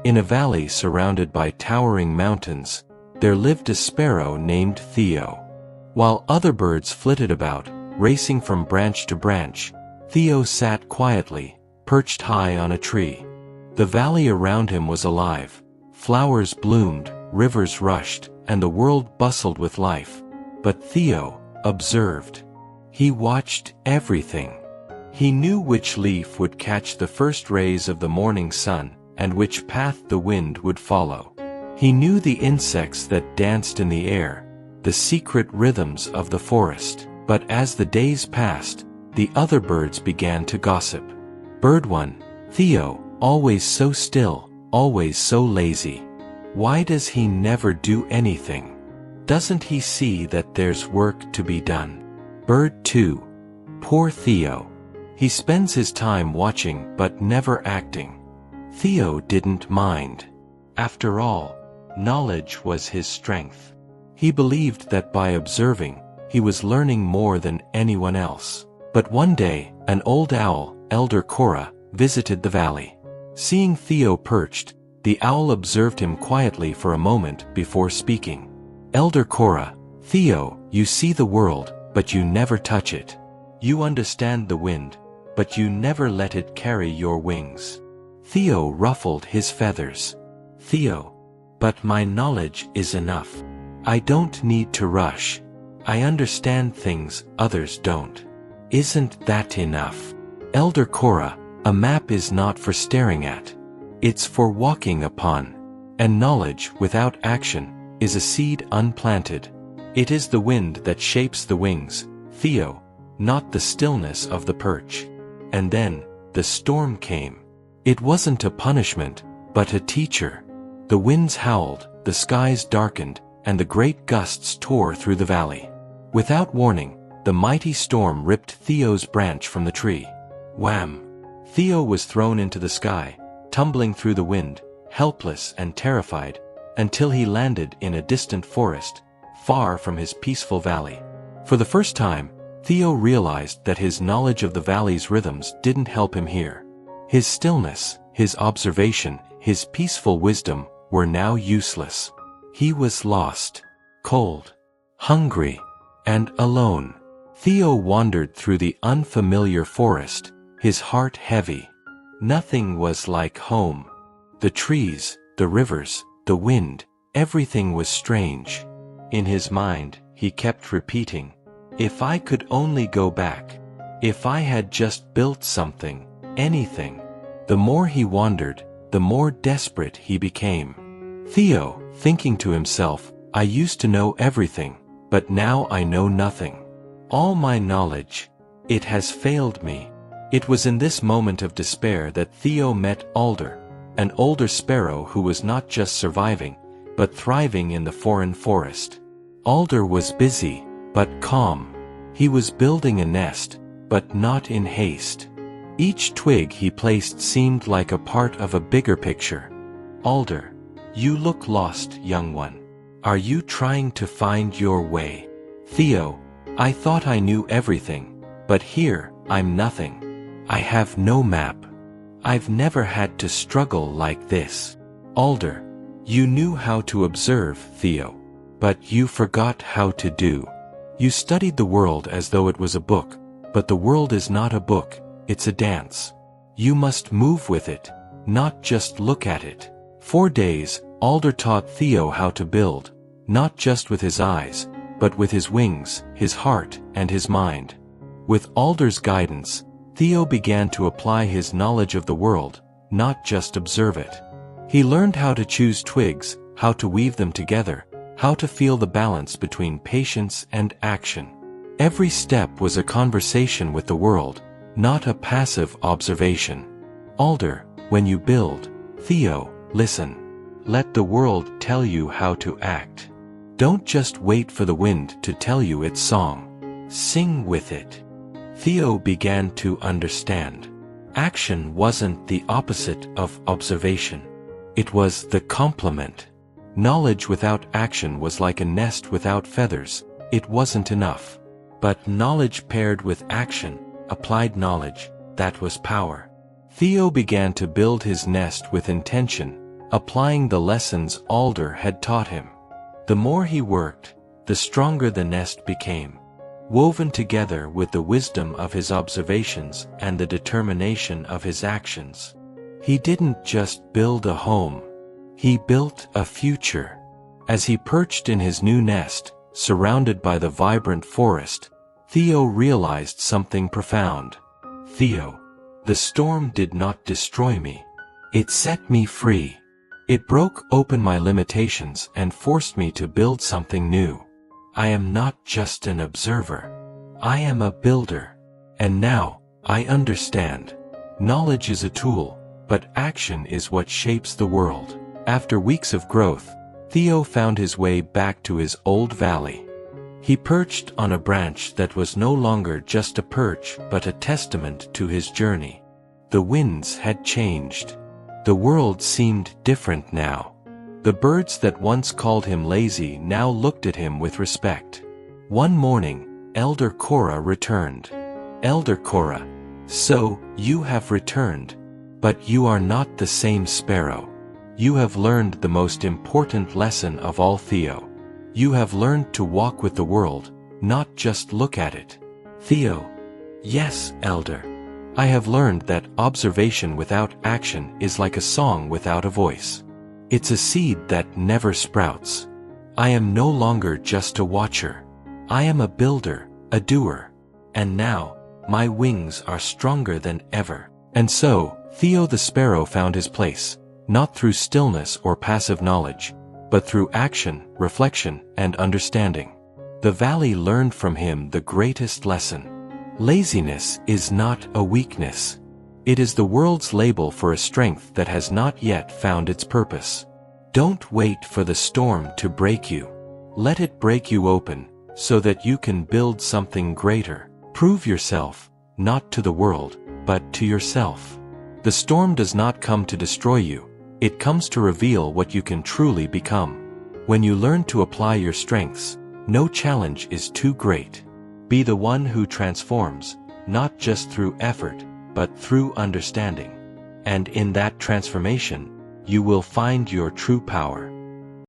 In a valley surrounded by towering mountains, there lived a sparrow named Theo. While other birds flitted about, racing from branch to branch, Theo sat quietly, perched high on a tree. The valley around him was alive. Flowers bloomed, rivers rushed, and the world bustled with life. But Theo observed. He watched everything. He knew which leaf would catch the first rays of the morning sun, and which path the wind would follow. He knew the insects that danced in the air, the secret rhythms of the forest. But as the days passed, the other birds began to gossip. Bird 1, Theo, always so still, always so lazy. Why does he never do anything? Doesn't he see that there's work to be done? Bird 2, poor Theo. He spends his time watching but never acting. Theo didn't mind. After all, knowledge was his strength. He believed that by observing, he was learning more than anyone else. But one day, an old owl, Elder Cora, visited the valley. Seeing Theo perched, the owl observed him quietly for a moment before speaking. Elder Cora, Theo, you see the world, but you never touch it. You understand the wind, but you never let it carry your wings. Theo ruffled his feathers. Theo, but my knowledge is enough. I don't need to rush. I understand things others don't. Isn't that enough? Elder Cora, a map is not for staring at. It's for walking upon. And knowledge without action is a seed unplanted. It is the wind that shapes the wings, Theo, not the stillness of the perch. And then, the storm came. It wasn't a punishment, but a teacher. The winds howled, the skies darkened, and the great gusts tore through the valley. Without warning, the mighty storm ripped Theo's branch from the tree. Wham! Theo was thrown into the sky, tumbling through the wind, helpless and terrified, until he landed in a distant forest, far from his peaceful valley. For the first time, Theo realized that his knowledge of the valley's rhythms didn't help him here. His stillness, his observation, his peaceful wisdom were now useless. He was lost, cold, hungry, and alone. Theo wandered through the unfamiliar forest, his heart heavy. Nothing was like home. The trees, the rivers, the wind, everything was strange. In his mind, he kept repeating, if I could only go back. If I had just built something, anything. The more he wandered, the more desperate he became. Theo, thinking to himself, I used to know everything, but now I know nothing. All my knowledge, it has failed me. It was in this moment of despair that Theo met Alder, an older sparrow who was not just surviving, but thriving in the foreign forest. Alder was busy, but calm. He was building a nest, but not in haste. Each twig he placed seemed like a part of a bigger picture. Alder, you look lost, young one. Are you trying to find your way? Theo, I thought I knew everything, but here, I'm nothing. I have no map. I've never had to struggle like this. Alder, you knew how to observe, Theo, but you forgot how to do. You studied the world as though it was a book, but the world is not a book, it's a dance. You must move with it, not just look at it. 4 days, Alder taught Theo how to build, not just with his eyes, but with his wings, his heart, and his mind. With Alder's guidance, Theo began to apply his knowledge of the world, not just observe it. He learned how to choose twigs, how to weave them together, how to feel the balance between patience and action. Every step was a conversation with the world, not a passive observation. Alder, when you build, Theo, listen. Let the world tell you how to act. Don't just wait for the wind to tell you its song. Sing with it. Theo began to understand. Action wasn't the opposite of observation. It was the complement. Knowledge without action was like a nest without feathers. It wasn't enough. But knowledge paired with action, applied knowledge, that was power. Theo began to build his nest with intention, applying the lessons Alder had taught him. The more he worked, the stronger the nest became, woven together with the wisdom of his observations and the determination of his actions. He didn't just build a home, he built a future. As he perched in his new nest, surrounded by the vibrant forest, Theo realized something profound. Theo, the storm did not destroy me. It set me free. It broke open my limitations and forced me to build something new. I am not just an observer. I am a builder. And now, I understand. Knowledge is a tool, but action is what shapes the world. After weeks of growth, Theo found his way back to his old valley. He perched on a branch that was no longer just a perch but a testament to his journey. The winds had changed. The world seemed different now. The birds that once called him lazy now looked at him with respect. One morning, Elder Korah returned. Elder Korah, so you have returned. But you are not the same sparrow. You have learned the most important lesson of all, Theo. You have learned to walk with the world, not just look at it. Theo. Yes, Elder. I have learned that observation without action is like a song without a voice. It's a seed that never sprouts. I am no longer just a watcher. I am a builder, a doer. And now, my wings are stronger than ever. And so, Theo the sparrow found his place, not through stillness or passive knowledge, but through action, reflection, and understanding. The valley learned from him the greatest lesson. Laziness is not a weakness. It is the world's label for a strength that has not yet found its purpose. Don't wait for the storm to break you. Let it break you open, so that you can build something greater. Prove yourself, not to the world, but to yourself. The storm does not come to destroy you. It comes to reveal what you can truly become. When you learn to apply your strengths, no challenge is too great. Be the one who transforms, not just through effort, but through understanding. And in that transformation, you will find your true power.